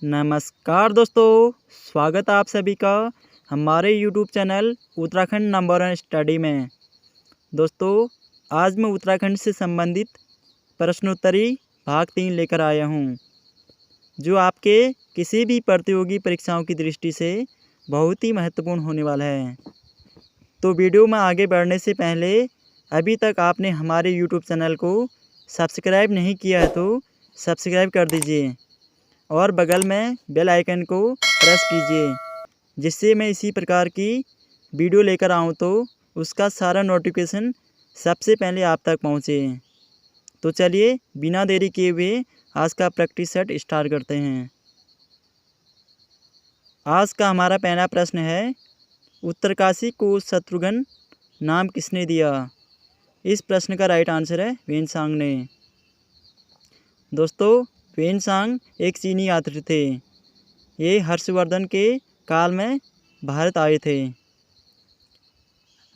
नमस्कार दोस्तों, स्वागत है आप सभी का हमारे YouTube channel Uttarakhand number 1 study में। दोस्तों, आज मैं उत्तराखंड से संबंधित प्रश्नोत्तरी भाग 3 लेकर आया हूं, जो आपके किसी भी प्रतियोगी परीक्षाओं की दृष्टि से बहुत ही महत्वपूर्ण होने वाला है। तो वीडियो में आगे बढ़ने से पहले अभी तक आपने हमारे यूट्यूब चैनल को सब्सक्राइब नहीं किया है तो सब्सक्राइब कर दीजिए और बगल में बेल आइकन को प्रेस कीजिए, जिससे मैं इसी प्रकार की वीडियो लेकर आऊँ तो उसका सारा नोटिफिकेशन सबसे पहले आप तक पहुँचे। तो चलिए बिना देरी किए हुए आज का प्रैक्टिस सेट स्टार्ट करते हैं। आज का हमारा पहला प्रश्न है, उत्तरकाशी को शत्रुघ्न नाम किसने दिया? इस प्रश्न का राइट आंसर है वेनसांग ने। दोस्तों, वेनसांग एक चीनी यात्री थे। ये हर्षवर्धन के काल में भारत आए थे।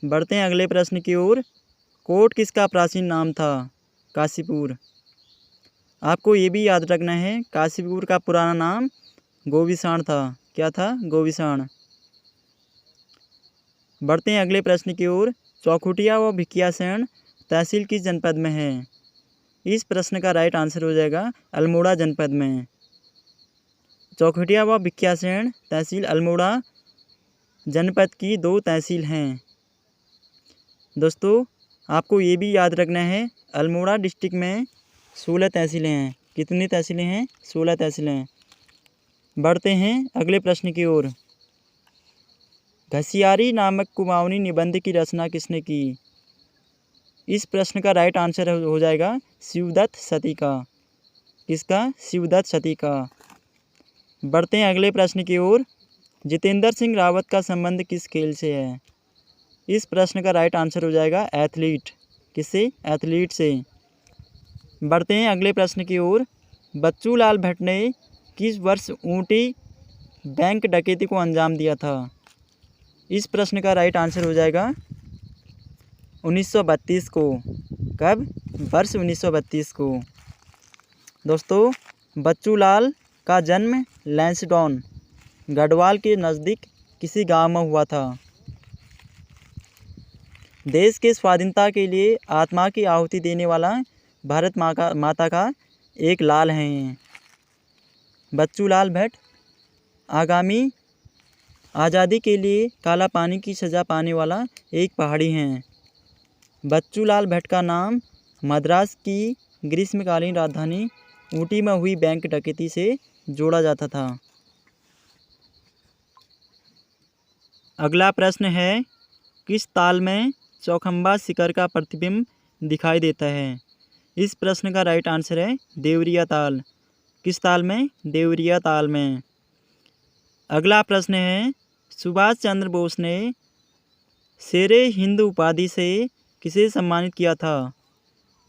बढ़ते हैं अगले प्रश्न की ओर। कोट किसका प्राचीन नाम था? काशीपुर। आपको ये भी याद रखना है, काशीपुर का पुराना नाम गोविषाण था। क्या था? गोविषाण। बढ़ते हैं अगले प्रश्न की ओर। चौखुटिया व भिकियासैंण तहसील किस जनपद में है? इस प्रश्न का राइट आंसर हो जाएगा अल्मोड़ा जनपद में। चौखुटिया व भिकियासैंण तहसील अल्मोड़ा जनपद की 2 तहसील हैं। दोस्तों, आपको ये भी याद रखना है, अल्मोड़ा डिस्ट्रिक्ट में 16 तहसीलें हैं। कितनी तहसीलें हैं? 16 तहसीलें। बढ़ते हैं अगले प्रश्न की ओर। घसियारी नामक कुमाऊनी निबंध की रचना किसने की? इस प्रश्न का राइट आंसर हो जाएगा शिवदत्त सती का। किसका? शिवदत्त सती का। बढ़ते हैं अगले प्रश्न की ओर। जितेंद्र सिंह रावत का संबंध किस खेल से है? इस प्रश्न का राइट आंसर हो जाएगा एथलीट। किससे? एथलीट से। बढ़ते हैं अगले प्रश्न की ओर। बच्चू लाल भट्ट ने किस वर्ष ऊटी बैंक डकैती को अंजाम दिया था? इस प्रश्न का राइट आंसर हो जाएगा 1932 को। कब? वर्ष 1932 को। दोस्तों, बच्चू लाल का जन्म लैंसडौन गढ़वाल के नज़दीक किसी गांव में हुआ था। देश के स्वाधीनता के लिए आत्मा की आहुति देने वाला भारत माता का एक लाल हैं। बच्चू लाल भट्ट आगामी आज़ादी के लिए काला पानी की सज़ा पाने वाला एक पहाड़ी हैं। बच्चू लाल भट्ट का नाम मद्रास की ग्रीष्मकालीन राजधानी ऊटी में हुई बैंक डकैती से जोड़ा जाता था। अगला प्रश्न है, किस ताल में चौखंबा शिखर का प्रतिबिंब दिखाई देता है? इस प्रश्न का राइट आंसर है देवरिया ताल। किस ताल में? देवरिया ताल में। अगला प्रश्न है, सुभाष चंद्र बोस ने शेरे हिंद उपाधि से किसे सम्मानित किया था?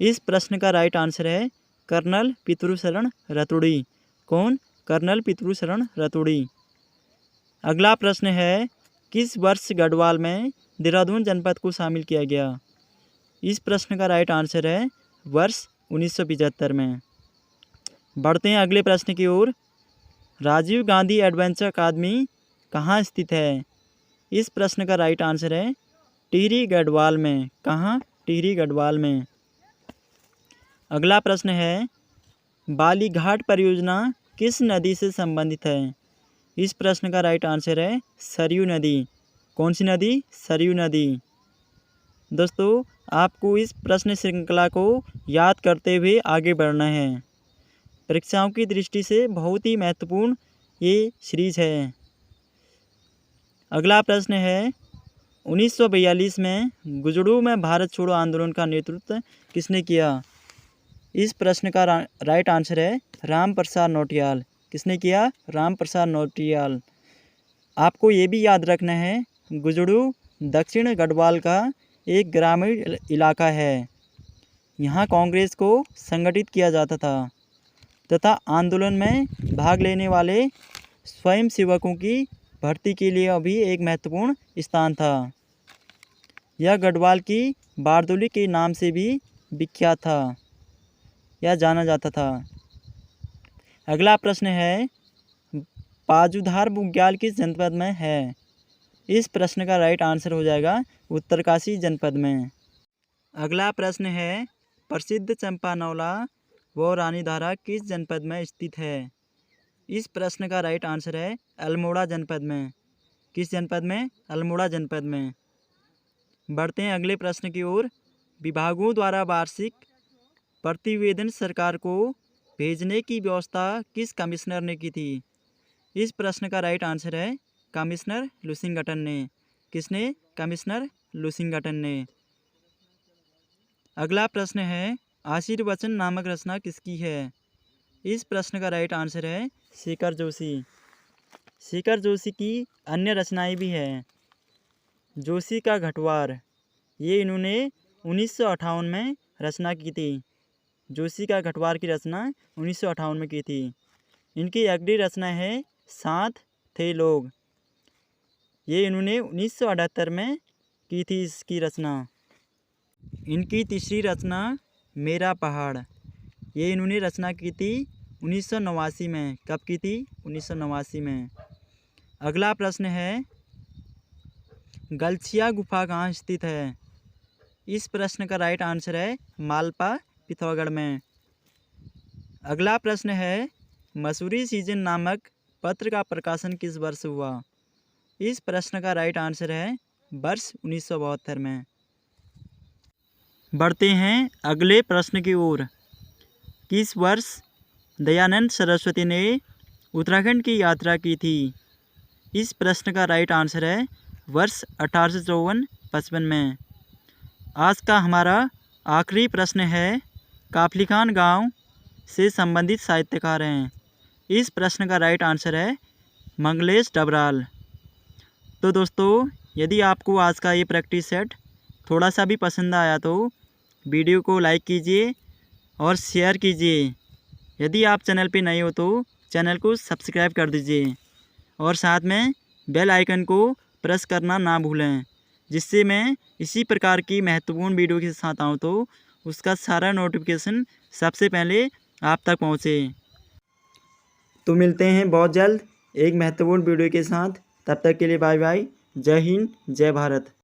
इस प्रश्न का राइट आंसर है कर्नल पितृशरण रतुड़ी। कौन? कर्नल पितृशरण रतुड़ी। अगला प्रश्न है, किस वर्ष गढ़वाल में देहरादून जनपद को शामिल किया गया? इस प्रश्न का राइट आंसर है वर्ष 1975 में। बढ़ते हैं अगले प्रश्न की ओर। राजीव गांधी एडवेंचर अकादमी कहाँ स्थित है? इस प्रश्न का राइट आंसर है टिहरी गढ़वाल में। कहाँ? टिहरी गढ़वाल में। अगला प्रश्न है, बालीघाट परियोजना किस नदी से संबंधित है? इस प्रश्न का राइट आंसर है सरयू नदी। कौन सी नदी? सरयू नदी। दोस्तों, आपको इस प्रश्न श्रृंखला को याद करते हुए आगे बढ़ना है। परीक्षाओं की दृष्टि से बहुत ही महत्वपूर्ण ये सीरीज है। अगला प्रश्न है, 1942 में गुजरू में भारत छोड़ो आंदोलन का नेतृत्व किसने किया? इस प्रश्न का राइट आंसर है राम प्रसाद नौटियाल। किसने किया? राम प्रसाद नौटियाल। आपको ये भी याद रखना है, गुजरू दक्षिण गढ़वाल का एक ग्रामीण इलाका है। यहाँ कांग्रेस को संगठित किया जाता था तथा आंदोलन में भाग लेने वाले स्वयंसेवकों की भर्ती के लिए भी एक महत्वपूर्ण स्थान था। यह गढ़वाल की बारदोली के नाम से भी विख्यात था या जाना जाता था। अगला प्रश्न है, पाजूधार बुग्याल किस जनपद में है? इस प्रश्न का राइट आंसर हो जाएगा उत्तरकाशी जनपद में। अगला प्रश्न है, प्रसिद्ध चंपानौला व रानीधारा किस जनपद में स्थित है? इस प्रश्न का राइट आंसर है अल्मोड़ा जनपद में। किस जनपद में? अल्मोड़ा जनपद में। बढ़ते हैं अगले प्रश्न की ओर। विभागों द्वारा वार्षिक प्रतिवेदन सरकार को भेजने की व्यवस्था किस कमिश्नर ने की थी? इस प्रश्न का राइट आंसर है कमिश्नर लुसिंगटन ने। किसने? कमिश्नर लुसिंगटन ने। अगला प्रश्न है, आशीर्वचन नामक रचना किसकी है? इस प्रश्न का राइट आंसर है शेखर जोशी। शेखर जोशी की अन्य रचनाएं भी हैं। जोशी का घटवार, ये इन्होंने 1958 में रचना की थी। जोशी का घटवार की रचना 1958 में की थी। इनकी अगली रचना है साथ थे लोग, ये इन्होंने 1978 में की थी इसकी रचना। इनकी तीसरी रचना मेरा पहाड़, ये इन्होंने रचना की थी 1989 में। कब की थी? 1989 में। अगला प्रश्न है, गलछिया गुफा कहाँ स्थित है? इस प्रश्न का राइट आंसर है मालपा पिथौरागढ़ में। अगला प्रश्न है, मसूरी सीजन नामक पत्र का प्रकाशन किस वर्ष हुआ? इस प्रश्न का राइट आंसर है वर्ष 1972 में। बढ़ते हैं अगले प्रश्न की ओर। किस वर्ष दयानंद सरस्वती ने उत्तराखंड की यात्रा की थी? इस प्रश्न का राइट आंसर है वर्ष 1854-55 में। आज का हमारा आखिरी प्रश्न है, काफली खान गांव से संबंधित साहित्यकार हैं। इस प्रश्न का राइट आंसर है मंगलेश डबराल। तो दोस्तों, यदि आपको आज का ये प्रैक्टिस सेट थोड़ा सा भी पसंद आया तो वीडियो को लाइक कीजिए और शेयर कीजिए। यदि आप चैनल पे नए हो तो चैनल को सब्सक्राइब कर दीजिए और साथ में बेल आइकन को प्रेस करना ना भूलें, जिससे मैं इसी प्रकार की महत्वपूर्ण वीडियो के साथ आऊँ तो उसका सारा नोटिफिकेशन सबसे पहले आप तक पहुँचे। तो मिलते हैं बहुत जल्द एक महत्वपूर्ण वीडियो के साथ। तब तक के लिए बाय बाय। जय हिंद, जय भारत।